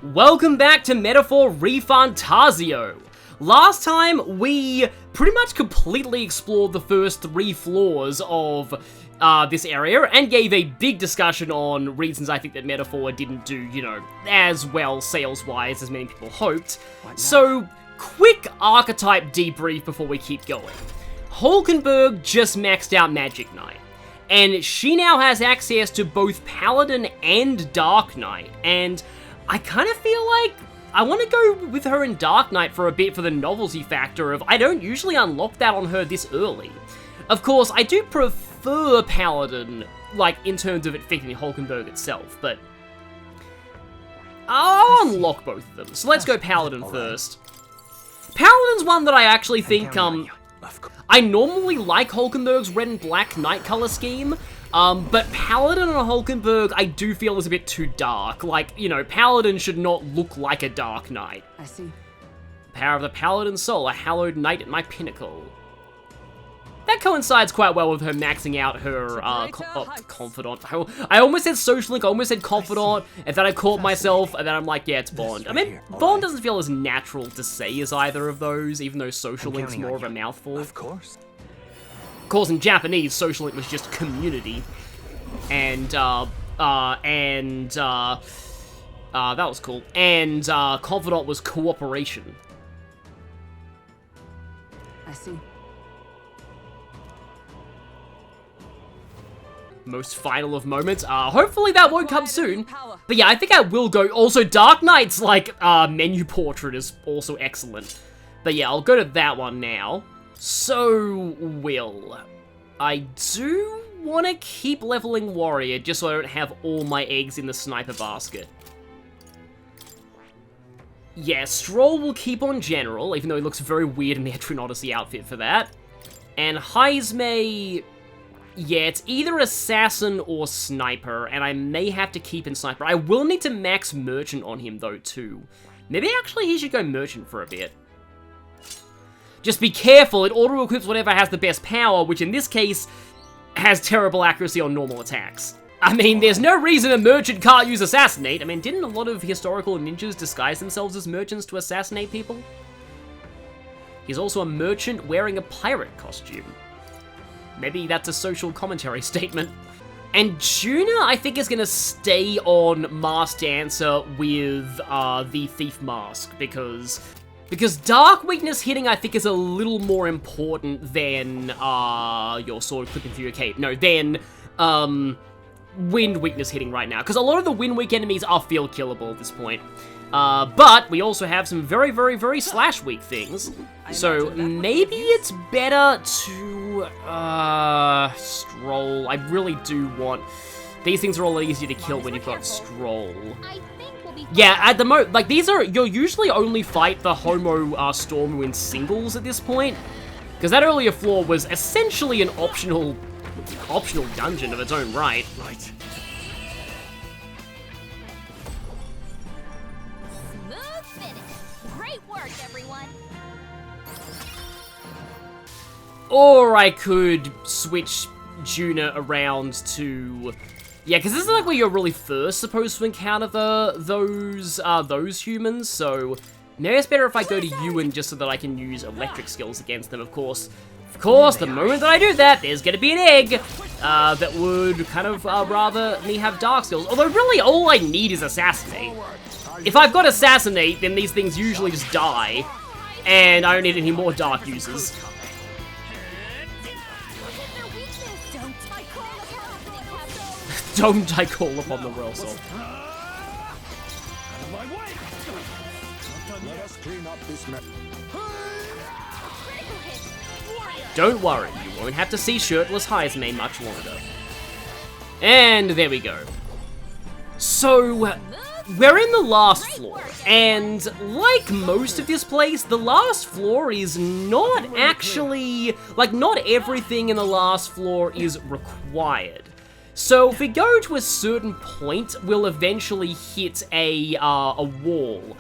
Welcome back to Metaphor ReFantazio. Last time, we pretty much completely explored the first 3 floors of this area, and gave a big discussion on reasons I think that Metaphor didn't do, you know, as well sales-wise as many people hoped. So, quick Archetype debrief before we keep going. Hulkenberg just maxed out Magic Knight, and she now has access to both Paladin and Dark Knight, and I kind of feel like I want to go with her in Dark Knight for a bit for the novelty factor of I don't usually unlock that on her this early. Of course, I do prefer Paladin, like, in terms of it fitting Hulkenberg itself, but I'll unlock both of them. So let's go Paladin first. Paladin's one that I actually think, I normally like Hulkenberg's red and black night color scheme, but Paladin and Hulkenberg I do feel is a bit too dark. Like, you know, Paladin should not look like a Dark Knight. I see. Power of the Paladin soul, a hallowed knight at my pinnacle. That coincides quite well with her maxing out her, confidant. I almost said social link, I almost said confidant, and then I caught myself, and then I'm like, yeah, it's Bond. I mean, Bond doesn't feel as natural to say as either of those, even though social link's more of a mouthful. Of course. Of course, in Japanese, social link was just community. And, that was cool. And, confidant was cooperation. I see. Most final of moments. Hopefully that won't come soon. But yeah, I think I will go. Also, Dark Knight's, like, menu portrait is also excellent. But yeah, I'll go to that one now. So, Will. I do want to keep leveling Warrior, just so I don't have all my eggs in the sniper basket. Yeah, Stroll will keep on General, even though he looks very weird in the Etrian Odyssey outfit for that. And Heismay... yeah, it's either Assassin or Sniper, and I may have to keep in Sniper. I will need to max Merchant on him, though, too. Maybe actually he should go Merchant for a bit. Just be careful, it auto-equips whatever has the best power, which in this case has terrible accuracy on normal attacks. I mean, there's no reason a Merchant can't use Assassinate. I mean, didn't a lot of historical ninjas disguise themselves as merchants to assassinate people? He's also a merchant wearing a pirate costume. Maybe that's a social commentary statement. And Juna, I think, is going to stay on Masked Dancer with the Thief Mask, because Dark Weakness hitting, I think, is a little more important than your sword clipping through your cape. No, than Wind Weakness hitting right now, because a lot of the Wind Weak enemies are field killable at this point. But we also have some very, very, very slash weak things. So maybe it's better to Stroll. I really do want... These things are all easier to kill when you've got Stroll. Yeah, at the moment, like, these are... You'll usually only fight the Homo Stormu in singles at this point. Because that earlier floor was essentially an optional dungeon of its own right. Right. Or I could switch Juna around to... Yeah, because this is like where you're really first supposed to encounter those humans, so maybe it's better if I go to Ewan just so that I can use electric skills against them, of course. Of course, the moment that I do that, there's gonna be an egg that would kind of rather me have dark skills. Although really all I need is Assassinate. If I've got Assassinate, then these things usually just die, and I don't need any more dark users. Don't I call upon the Royal Soul. Don't worry, you won't have to see shirtless Heismay much longer. And there we go. So, we're in the last floor, and like most of this place, the last floor is not actually... Like, not everything in the last floor is required. So if we go to a certain point, we'll eventually hit a wall.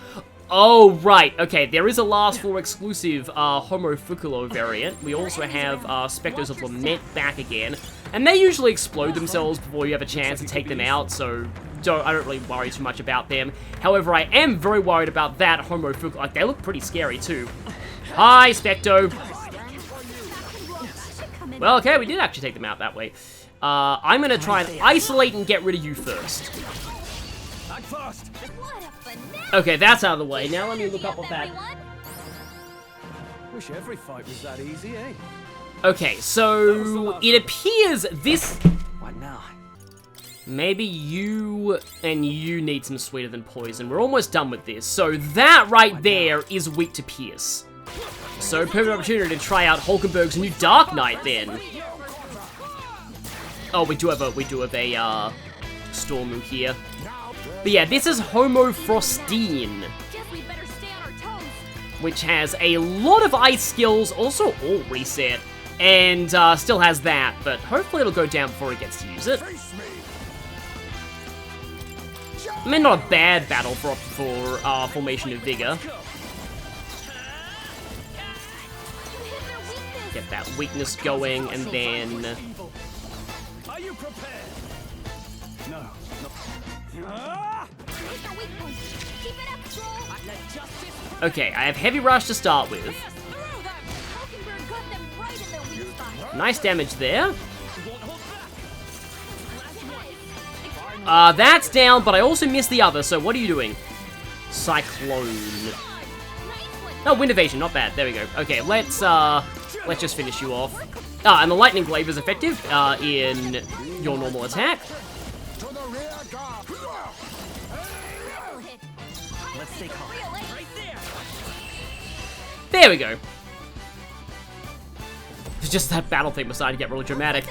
Oh, right, okay, there is a last floor exclusive Homo Fukulo variant. We also have Spectres of Lament back again, and they usually explode themselves before you have a chance to take them out, so I don't really worry too much about them. However, I am very worried about that Homo Fug. Like, they look pretty scary, too. Hi, Specto. Well, okay, we did actually take them out that way. I'm gonna try and isolate and get rid of you first. Okay, that's out of the way. Now let me look up what that... Wish every fight was that easy, eh? Okay, so it appears this... What now? Maybe you and you need some sweeter than poison. We're almost done with this. So that right there is weak to pierce. So perfect opportunity to try out Hulkenberg's new Dark Knight then. Oh, we do have a Stormu here. But yeah, this is Homo Frostine, which has a lot of ice skills, also all reset, and still has that, but hopefully it'll go down before it gets to use it. I mean, not a bad battle for Formation of Vigor. Get that weakness going, and then... Are you prepared? No. Okay, I have Heavy Rush to start with. Nice damage there. That's down, but I also missed the other, so what are you doing? Cyclone. Oh, Wind Evasion, not bad. There we go. Okay, let's just finish you off. And the Lightning Glaive is effective in your normal attack. There we go. It's just that battle theme was starting to get really dramatic.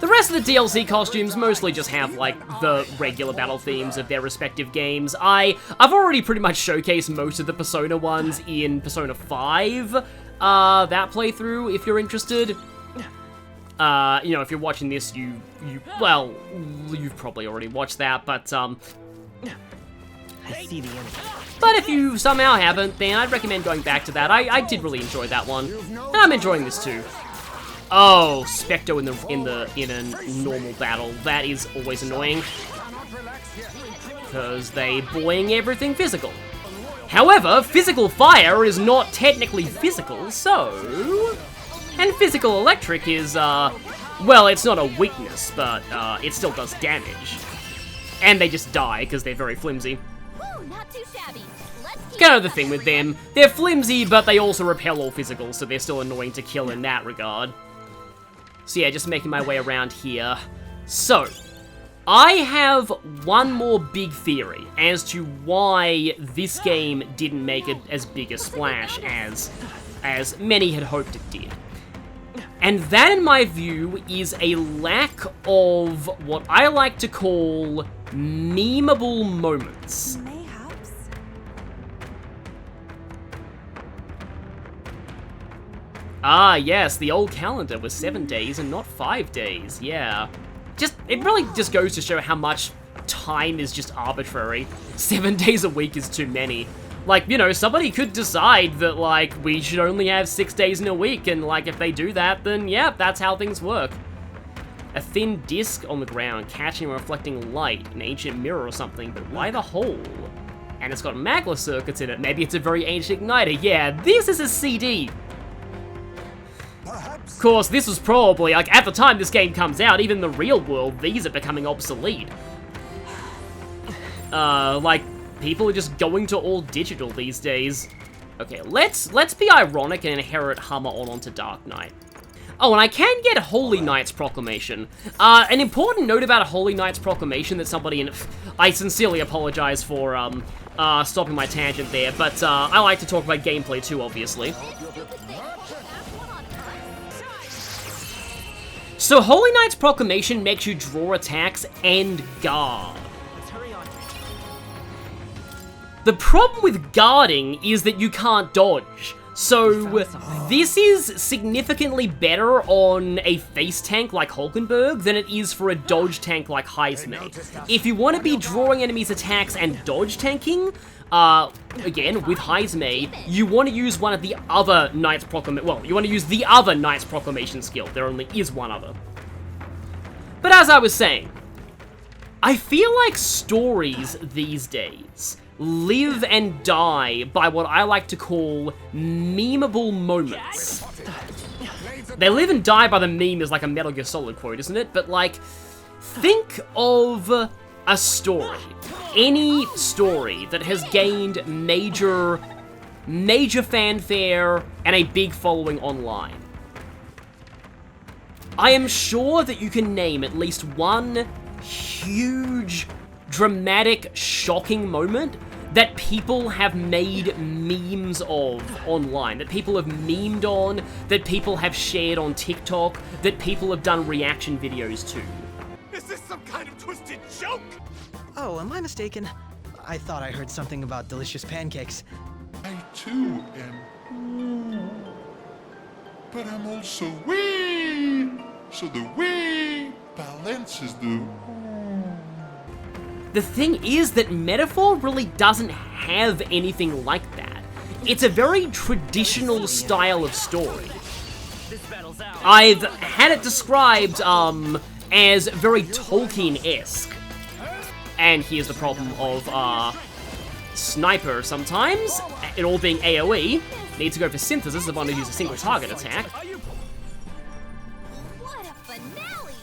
The rest of the DLC costumes mostly just have, like, the regular battle themes of their respective games. I've already pretty much showcased most of the Persona ones in Persona 5, that playthrough, if you're interested. You know, if you're watching this, well, you've probably already watched that, but, I see the end. But if you somehow haven't, then I'd recommend going back to that. I did really enjoy that one, and I'm enjoying this too. Oh, Specto in a normal battle. That is always annoying, because they boing everything physical. However, physical fire is not technically physical, so... And physical electric is, well, it's not a weakness, but it still does damage. And they just die, because they're very flimsy. It's kind of the thing with them. They're flimsy, but they also repel all physical, so they're still annoying to kill in that regard. So yeah, just making my way around here. So, I have one more big theory as to why this game didn't make it as big a splash as many had hoped it did. And that, in my view, is a lack of what I like to call memeable moments. Ah, yes, the old calendar was 7 days and not 5 days, yeah. It really just goes to show how much time is just arbitrary. 7 days a week is too many. Like, you know, somebody could decide that, like, we should only have 6 days in a week, and, like, if they do that, then, yeah, that's how things work. A thin disc on the ground, catching and reflecting light, an ancient mirror or something, but why the hole? And it's got magma circuits in it. Maybe it's a very ancient igniter. Yeah, this is a CD. Of course, this was probably, like, at the time this game comes out, even in the real world, these are becoming obsolete. Like, people are just going to all digital these days. Okay, let's be ironic and inherit Hummer onto Dark Knight. Oh, and I can get Holy Knight's Proclamation. An important note about a Holy Knight's Proclamation that somebody in... I sincerely apologize for, stopping my tangent there, but, I like to talk about gameplay too, obviously. So Holy Knight's Proclamation makes you draw attacks and guard. The problem with guarding is that you can't dodge. So this is significantly better on a face tank like Hulkenberg than it is for a dodge tank like Heismay. If you want to be drawing enemies' attacks and dodge tanking, again, with Heismay, you want to use one of the other Knight's Proclamation... Well, you want to use the other Knight's Proclamation skill. There only is one other. But as I was saying, I feel like stories these days live and die by what I like to call memeable moments. They live and die by the meme is like a Metal Gear Solid quote, isn't it? But like, think of a story. Any story that has gained major fanfare and a big following online. I am sure that you can name at least one huge, dramatic, shocking moment that people have made memes of online, that people have memed on, that people have shared on TikTok, that people have done reaction videos to. Is this some kind of twisted joke? Oh, am I mistaken? I thought I heard something about delicious pancakes. I too am. But I'm also wee. So the wee balances the. The thing is that Metaphor really doesn't have anything like that. It's a very traditional style of story. I've had it described as very Tolkien-esque. And here's the problem of Sniper sometimes, it all being AoE, needs to go for Synthesis if I want to use a single target attack. What a finale!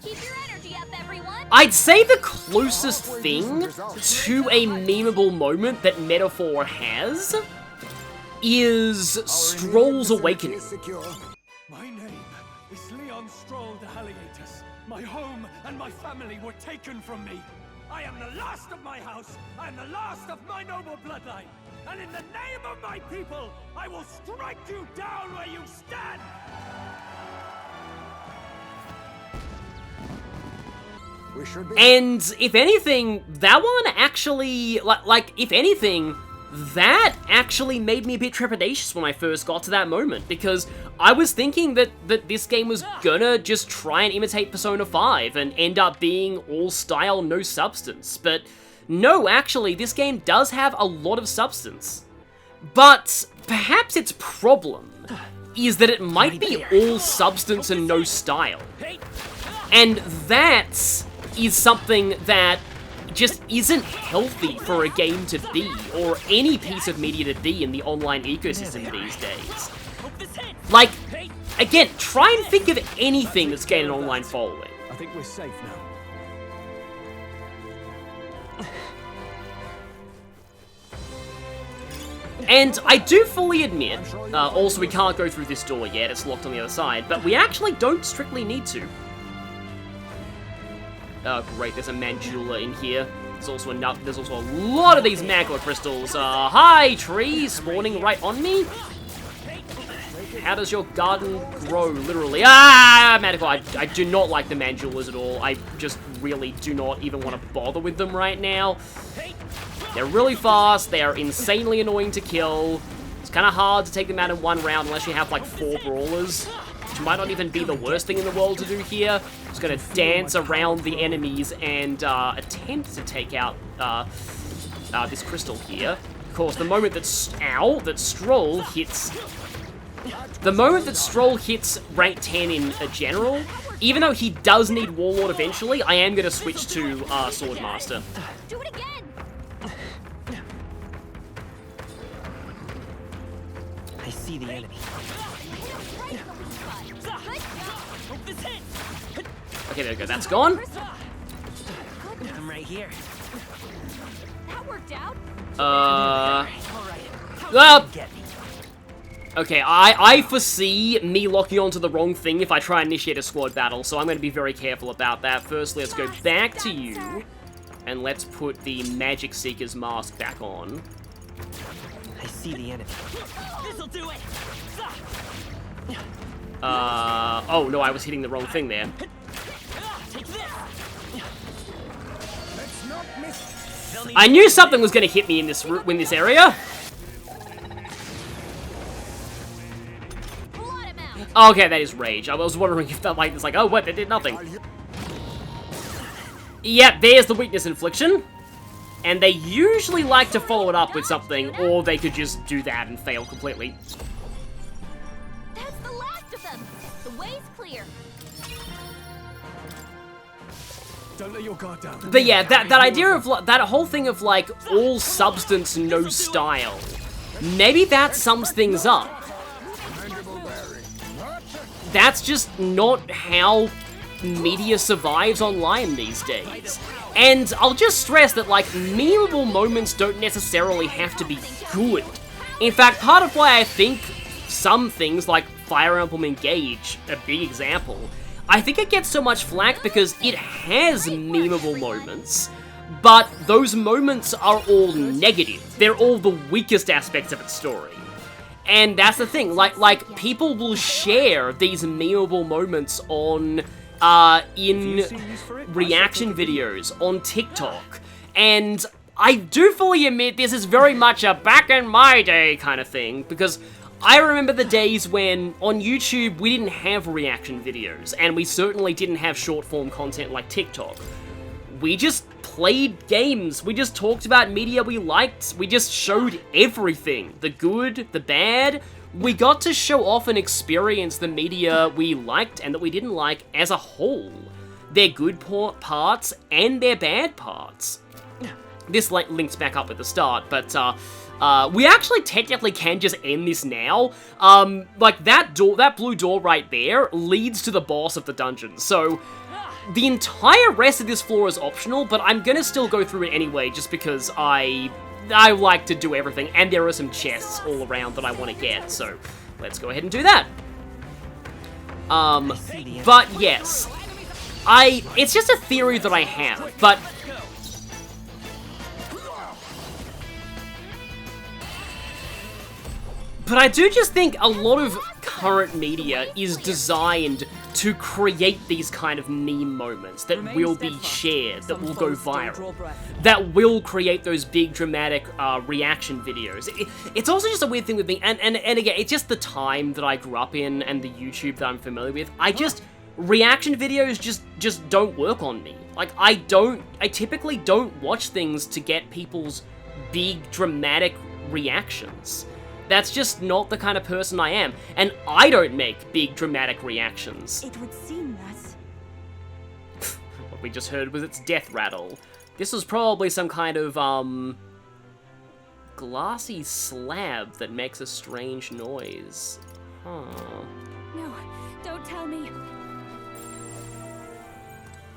Keep your energy up, everyone! I'd say the closest thing to a memeable moment that Metaphor has is Stroll's Awakening. My name is Leon Stroll the Haliatus. My home and my family were taken from me. I am the last of my house. I am the last of my noble bloodline. And in the name of my people, I will strike you down where you stand! And if anything, that one actually, if anything, that actually made me a bit trepidatious when I first got to that moment, because I was thinking that this game was gonna just try and imitate Persona 5 and end up being all style, no substance. But no, actually, this game does have a lot of substance. But perhaps its problem is that it might be all substance and no style. And that is something that just isn't healthy for a game to be, or any piece of media to be in the online ecosystem these days. Like, again, try and think of anything that's gained an online following. I think we're safe now. And I do fully admit, also we can't go through this door yet, it's locked on the other side, but we actually don't strictly need to. Oh great, there's a Mandula in here. There's also a lot of these magma crystals. Hi, tree, spawning right on me. How does your garden grow, literally? Ah, Medical, I do not like the Mandulas at all. I just really do not even want to bother with them right now. They're really fast, they are insanely annoying to kill. It's kind of hard to take them out in one round unless you have like 4 brawlers, which might not even be the worst thing in the world to do here. Just gonna dance around the enemies and attempt to take out this crystal here. Of course, the moment that Stroll hits... The moment that Stroll hits rank 10 in a general, even though he does need Warlord eventually, I am gonna switch to Swordmaster. Do it again! I see the enemy. Okay, there we go, that's gone. I'm right here. That worked out. Well, okay, I foresee me locking onto the wrong thing if I try and initiate a squad battle, so I'm going to be very careful about that. Firstly, let's go back to you, and let's put the Magic Seeker's mask back on. I see the enemy. This'll do it. Oh no, I was hitting the wrong thing there. I knew something was going to hit me in this area. Okay, that is rage. I was wondering if that it's like, oh what, that did nothing. Yeah, there's the weakness infliction. And they usually like to follow it up with something, or they could just do that and fail completely. That's the last of them. The way's clear. Don't let your guard down. But yeah, that idea of, that whole thing of, like, all substance, no style, maybe that sums things up. That's just not how media survives online these days. And I'll just stress that, like, memeable moments don't necessarily have to be good. In fact, part of why I think some things, like Fire Emblem Engage, a big example, I think it gets so much flack because it has memeable moments, but those moments are all negative. They're all the weakest aspects of its story. And that's the thing, like people will share these memeable moments on, in reaction videos, on TikTok, and I do fully admit this is very much a back in my day kind of thing, because I remember the days when, on YouTube, we didn't have reaction videos, and we certainly didn't have short-form content like TikTok. We just played games, we just talked about media we liked, we just showed everything. The good, the bad. We got to show off and experience the media we liked and that we didn't like as a whole. Their good parts and their bad parts. This links back up at the start, but we actually technically can just end this now. Like that door, that blue door right there leads to the boss of the dungeon, so the entire rest of this floor is optional, but I'm gonna still go through it anyway, just because I like to do everything, and there are some chests all around that I want to get, so let's go ahead and do that. But yes, it's just a theory that I have, but I do just think a lot of current media is designed to create these kind of meme moments that will be shared, that will go viral, that will create those big dramatic reaction videos. It's also just a weird thing with me, and again, it's just the time that I grew up in and the YouTube that I'm familiar with. Reaction videos just don't work on me. Like, I typically don't watch things to get people's big dramatic reactions. That's just not the kind of person I am, and I don't make big dramatic reactions. It would seem that... What we just heard was its death rattle. This was probably some kind of, glassy slab that makes a strange noise. Huh. No, don't tell me.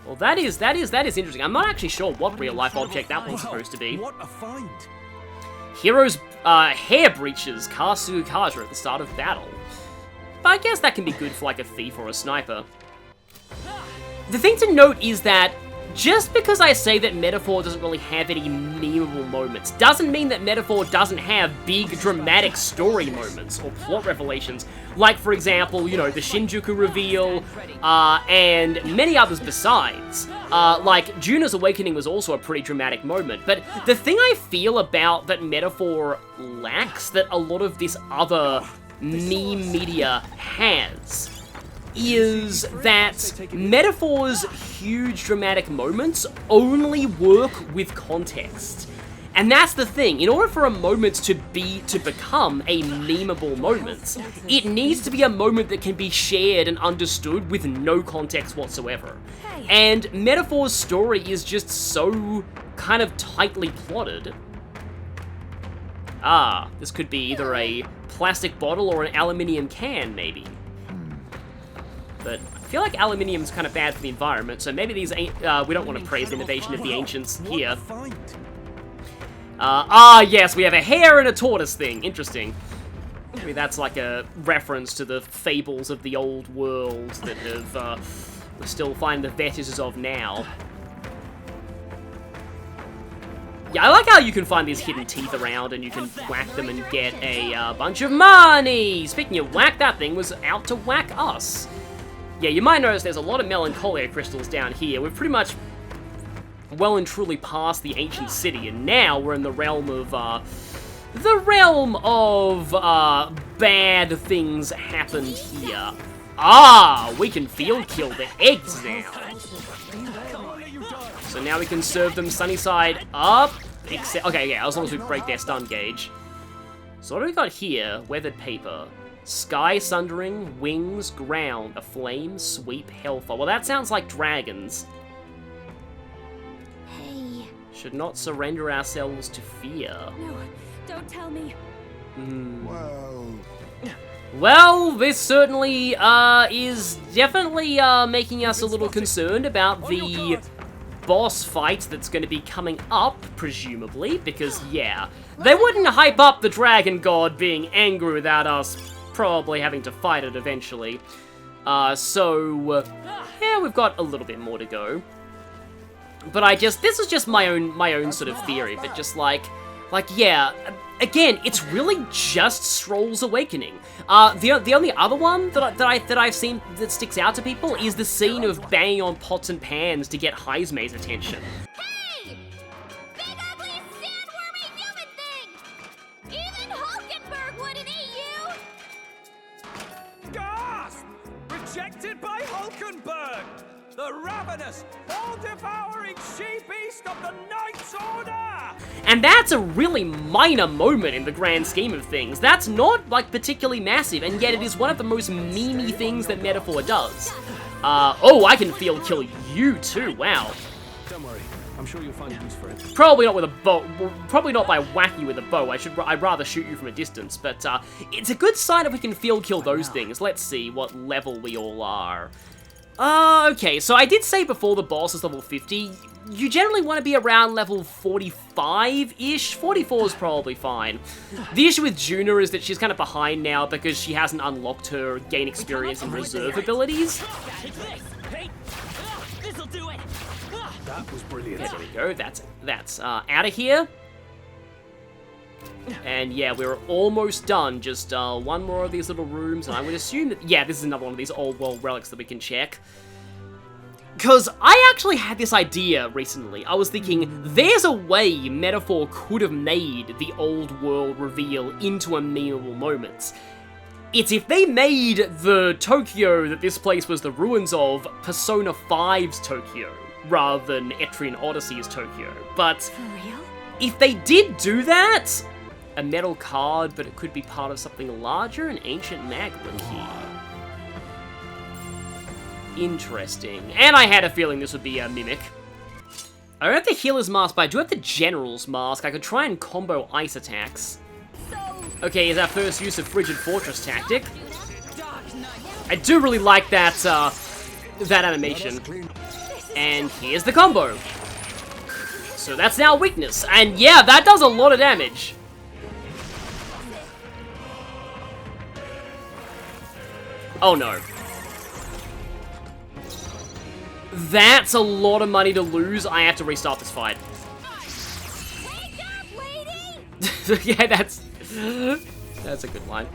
Well, that is interesting. I'm not actually sure what real-life object that was supposed to be. What a find! Hero's hair breaches Kasu Kaja at the start of battle. But I guess that can be good for like a thief or a sniper. The thing to note is that just because I say that Metaphor doesn't really have any memeable moments, doesn't mean that Metaphor doesn't have big dramatic story moments or plot revelations. Like, for example, you know, the Shinjuku reveal, and many others besides. Like, Juna's Awakening was also a pretty dramatic moment, but the thing I feel about that Metaphor lacks that a lot of this other meme media has is that Metaphor's huge dramatic moments only work with context. And that's the thing, in order for a moment to become a memeable moment, it needs to be a moment that can be shared and understood with no context whatsoever. And Metaphor's story is just so kind of tightly plotted. Ah, this could be either a plastic bottle or an aluminium can, maybe. But I feel like aluminium's kind of bad for the environment, so maybe these ain't, we don't want to praise the innovation of the ancients here. Yes, we have a hare and a tortoise thing. Interesting. Maybe that's like a reference to the fables of the old world that have, we still find the vestiges of now. Yeah, I like how you can find these hidden teeth around and you can whack them and get a bunch of money! Speaking of whack, that thing was out to whack us. Yeah, you might notice there's a lot of melancholia crystals down here. We've pretty much well and truly passed the ancient city, and now we're in the realm of, bad things happened here. Ah, we can field kill the eggs now. So now we can serve them sunny side up, except, okay, yeah, as long as we break their stun gauge. So what do we got here? Weathered paper. Sky sundering, wings, ground, a flame, sweep, hellfire. Well, that sounds like dragons. Should not surrender ourselves to fear. No, don't tell me. Well, this certainly is definitely making us a little concerned about the boss fight that's going to be coming up, presumably, because, yeah, they wouldn't hype up the Dragon God being angry without us probably having to fight it eventually. Yeah, we've got a little bit more to go. But this is just my own sort of theory, but just yeah, again, it's really just Stroll's awakening. The only other one that I've seen that sticks out to people is the scene of banging on pots and pans to get Heismei's attention. Hey! Big ugly sandwormy human thing! Even Hulkenberg wouldn't eat you! Gasp! Rejected by Hulkenberg! The ravenous, all-devouring she-beast of the Knight's Order! And that's a really minor moment in the grand scheme of things. That's not, particularly massive, and yet it is one of the most memey things that Metaphor does. Oh, I can field kill you too, wow. Don't worry, I'm sure you'll find use for it. Probably not with a bow, probably not by whacking you with a bow, I'd rather shoot you from a distance, but it's a good sign if we can field kill those things. Let's see what level we all are. Okay, so I did say before the boss is level 50, you generally want to be around level 45-ish. 44 is probably fine. The issue with Juna is that she's kind of behind now because she hasn't unlocked her gain experience and reserve abilities. This'll do it. That was brilliant. There we go, that's out of here. And yeah, we're almost done. Just one more of these little rooms, and I would assume that, yeah, this is another one of these old world relics that we can check. Because I actually had this idea recently. I was thinking, there's a way Metaphor could have made the old world reveal into a memeable moment. It's if they made the Tokyo that this place was the ruins of Persona 5's Tokyo, rather than Etrian Odyssey's Tokyo. But For real? if they did do that, a metal card, but it could be part of something larger, an ancient magma key. Interesting. And I had a feeling this would be a mimic. I don't have the healer's mask, but I do have the general's mask. I could try and combo ice attacks. Okay, here's our first use of Frigid Fortress tactic. I do really like that, that animation. And here's the combo. So that's now weakness. And yeah, that does a lot of damage. Oh no. That's a lot of money to lose. I have to restart this fight. Yeah, that's a good line.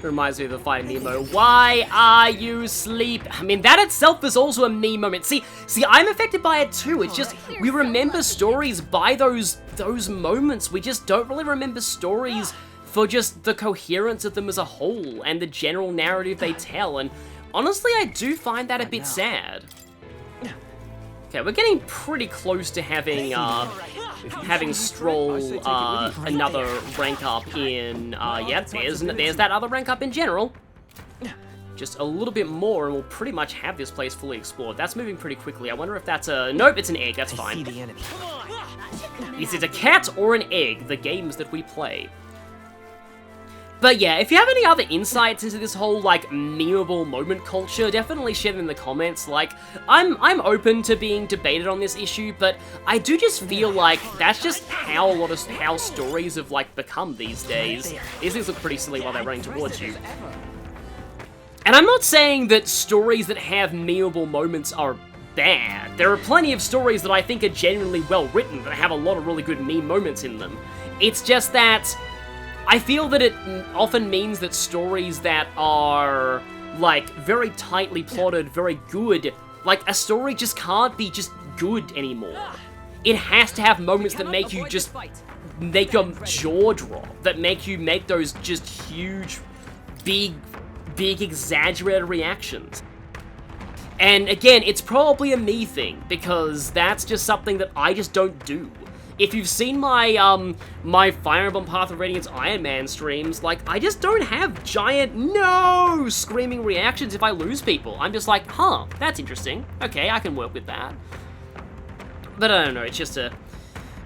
Reminds me of the fight in Nemo. Why are you asleep? I mean, that itself is also a me moment. See, I'm affected by it too. It's just, we remember stories by those moments. We just don't really remember stories for just the coherence of them as a whole and the general narrative they tell. And honestly, I do find that a bit sad. Okay, we're getting pretty close to having Stroll another rank up in yeah, there's that other rank up in general. Just a little bit more and we'll pretty much have this place fully explored. That's moving pretty quickly. I wonder if that's a nope, it's an egg, that's fine. I see the enemy. Is it a cat or an egg? The games that we play. But yeah, if you have any other insights into this whole, memeable moment culture, definitely share them in the comments. I'm open to being debated on this issue, but I do just feel like that's just how stories have, become these days. These things look pretty silly while they're running towards you. And I'm not saying that stories that have memeable moments are bad. There are plenty of stories that I think are genuinely well written, that have a lot of really good meme moments in them. It's just that I feel that it often means that stories that are, very tightly plotted, very good, a story just can't be just good anymore. It has to have moments that make you just make your jaw drop, that make you make those just huge, big exaggerated reactions. And again, it's probably a me thing, because that's just something that I just don't do. If you've seen my, my Fire Emblem Path of Radiance Iron Man streams, I just don't have giant, no, screaming reactions if I lose people. I'm just like, huh, that's interesting. Okay, I can work with that. But I don't know, it's just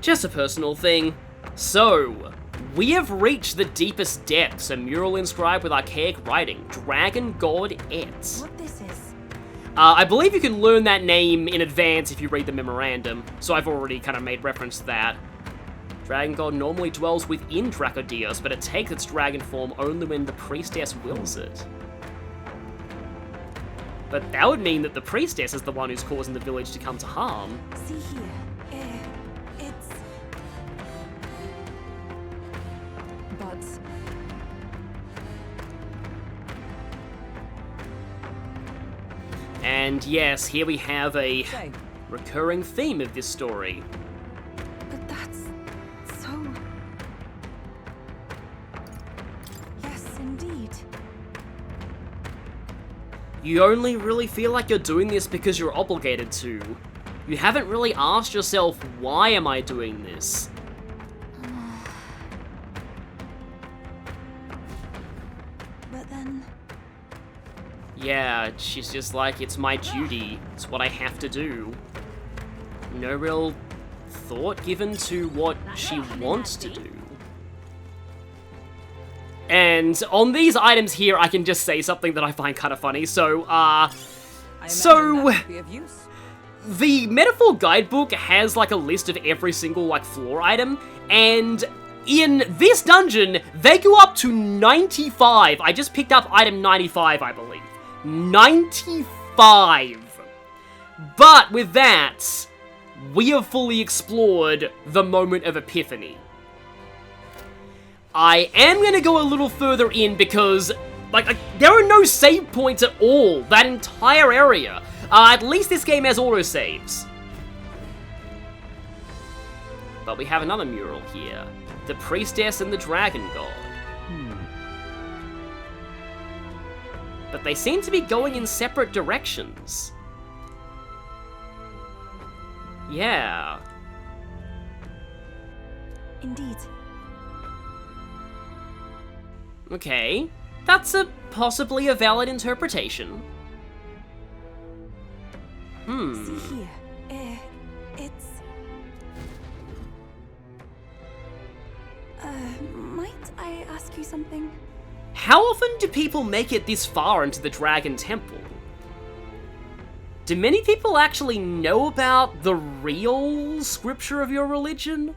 Just a personal thing. So, we have reached the deepest depths, a mural inscribed with archaic writing, Dragon God Et. What this is? I believe you can learn that name in advance if you read the memorandum, so I've already kind of made reference to that. Dragon God normally dwells within Dracodios, but it takes its dragon form only when the priestess wills it. But that would mean that the priestess is the one who's causing the village to come to harm. See here. It's... But... And yes, here we have a Say, recurring theme of this story. But that's... so... Yes, indeed. You only really feel like you're doing this because you're obligated to. You haven't really asked yourself, why am I doing this? But then... Yeah, she's just like, it's my duty. It's what I have to do. No real thought given to what she wants to do. And on these items here, I can just say something that I find kind of funny. So, I imagine so that would be of use. the metaphor guidebook has like a list of every single like floor item, and in this dungeon, they go up to 95. I just picked up item 95, I believe. 95. But with that, we have fully explored the moment of epiphany. I am gonna go a little further in because, like, there are no save points at all. That entire area. At least this game has autosaves. But we have another mural here. The Priestess and the Dragon God. But they seem to be going in separate directions. Yeah. Indeed. Okay. That's possibly a valid interpretation. See here. It's... might I ask you something? How often do people make it this far into the Dragon Temple? Do many people actually know about the real scripture of your religion?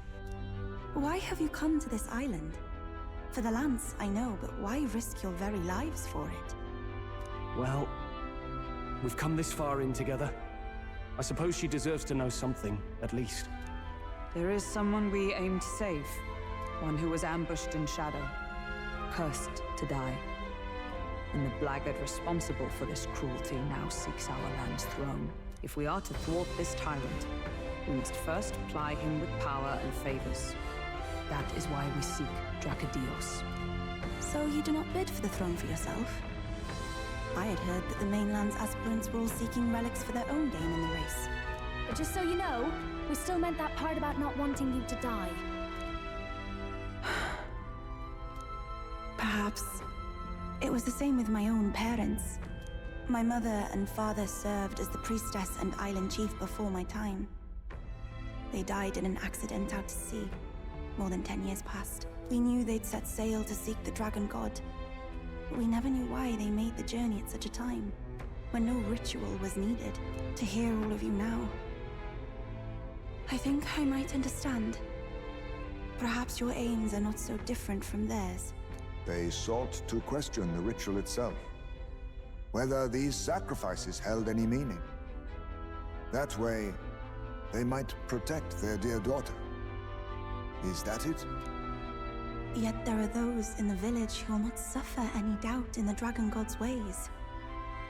Why have you come to this island? For the lance, I know, but why risk your very lives for it? Well, we've come this far in together. I suppose she deserves to know something, at least. There is someone we aim to save. One who was ambushed in shadow. Cursed to die. And the blackguard responsible for this cruelty now seeks our land's throne. If we are to thwart this tyrant, we must first ply him with power and favors. That is why we seek Dracodios. So you do not bid for the throne for yourself? I had heard that the mainland's aspirants were all seeking relics for their own gain in the race. But just so you know, we still meant that part about not wanting you to die. Perhaps. It was the same with my own parents. My mother and father served as the priestess and island chief before my time. They died in an accident out to sea. More than 10 years passed. We knew they'd set sail to seek the Dragon God. But we never knew why they made the journey at such a time, when no ritual was needed. To hear all of you now, I think I might understand. Perhaps your aims are not so different from theirs. They sought to question the ritual itself, whether these sacrifices held any meaning. That way, they might protect their dear daughter. Is that it? Yet there are those in the village who will not suffer any doubt in the Dragon God's ways.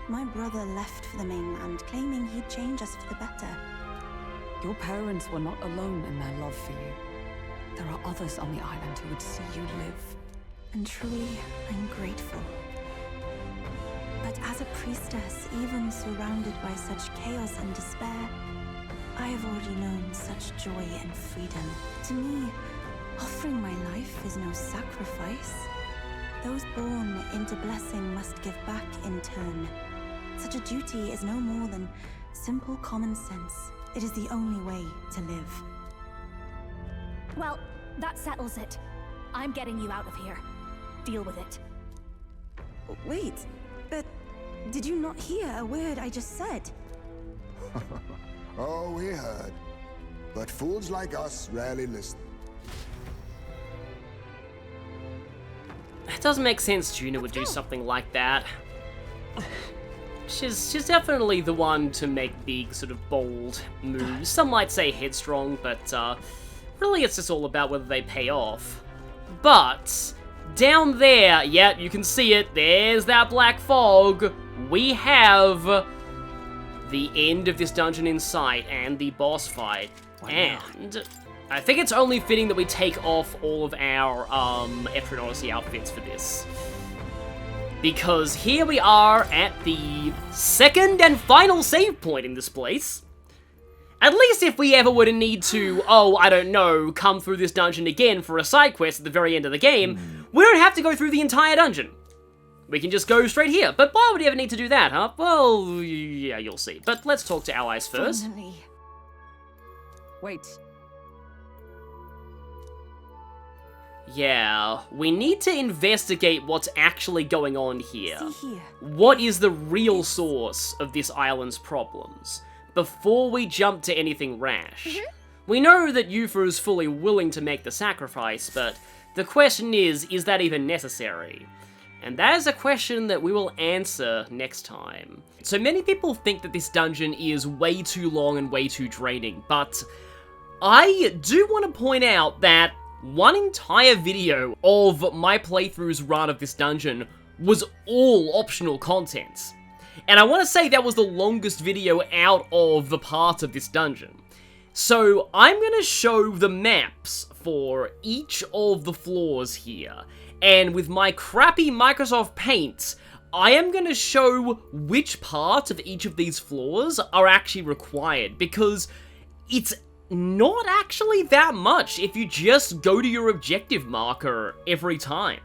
My brother left for the mainland, claiming he'd change us for the better. Your parents were not alone in their love for you. There are others on the island who would see you live. And truly, I'm grateful. But as a priestess, even surrounded by such chaos and despair, I have already known such joy and freedom. To me, offering my life is no sacrifice. Those born into blessing must give back in turn. Such a duty is no more than simple common sense. It is the only way to live. Well, that settles it. I'm getting you out of here. Deal with it. Wait, but did you not hear a word I just said? Oh, we heard. But fools like us rarely listen. It doesn't make sense Juna would do something like that. She's definitely the one to make big, sort of bold moves. Some might say headstrong, but really it's just all about whether they pay off. But down there, yeah, you can see it, there's that black fog. We have the end of this dungeon in sight and the boss fight. And I think it's only fitting that we take off all of our Etrian Odyssey outfits for this. Because here we are at the second and final save point in this place. At least if we ever were to need to, oh, I don't know, come through this dungeon again for a side quest at the very end of the game, we don't have to go through the entire dungeon. We can just go straight here. But why would we ever need to do that, huh? Well, yeah, you'll see. But let's talk to allies first. Finally. Wait. Yeah, we need to investigate what's actually going on here. See here. What is the real source of this island's problems, before we jump to anything rash? We know that Yufa is fully willing to make the sacrifice, but the question is that even necessary? And that is a question that we will answer next time. So many people think that this dungeon is way too long and way too draining, but I do want to point out that one entire video of my playthrough's run of this dungeon was all optional content. And I want to say that was the longest video out of the part of this dungeon. So I'm going to show the maps for each of the floors here. And with my crappy Microsoft Paint, I am going to show which part of each of these floors are actually required, because it's not actually that much if you just go to your objective marker every time.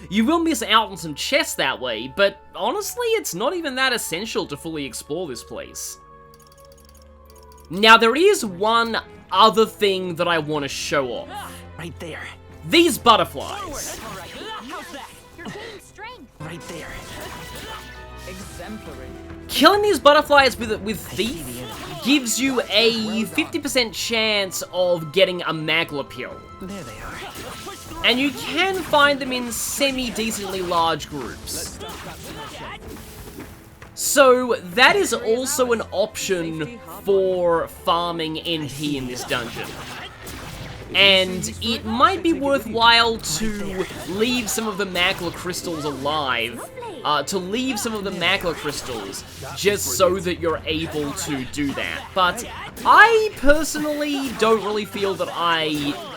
You will miss out on some chests that way, but honestly, it's not even that essential to fully explore this place. Now, there is one other thing that I want to show off. Right there. These butterflies. You're gaining strength. Right there. Exemplary. Killing these butterflies with Thief gives you a 50% chance of getting a Magla pill. There they are. And you can find them in semi-decently large groups. So that is also an option for farming NP in this dungeon. And it might be worthwhile to leave some of the Magla crystals alive, just so that you're able to do that. But I personally don't really feel that I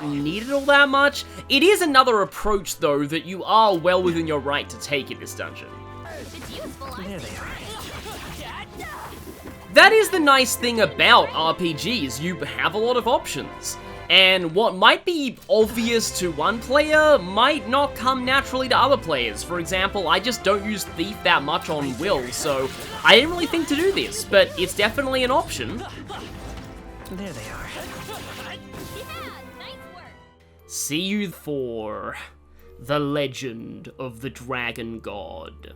need it all that much. It is another approach, though, that you are well within your right to take in this dungeon. There they are. That is the nice thing about RPGs, you have a lot of options. And what might be obvious to one player might not come naturally to other players. For example, I just don't use Thief that much on Will, so I didn't really think to do this, but it's definitely an option. There they are. See you for The Legend of the Dragon God.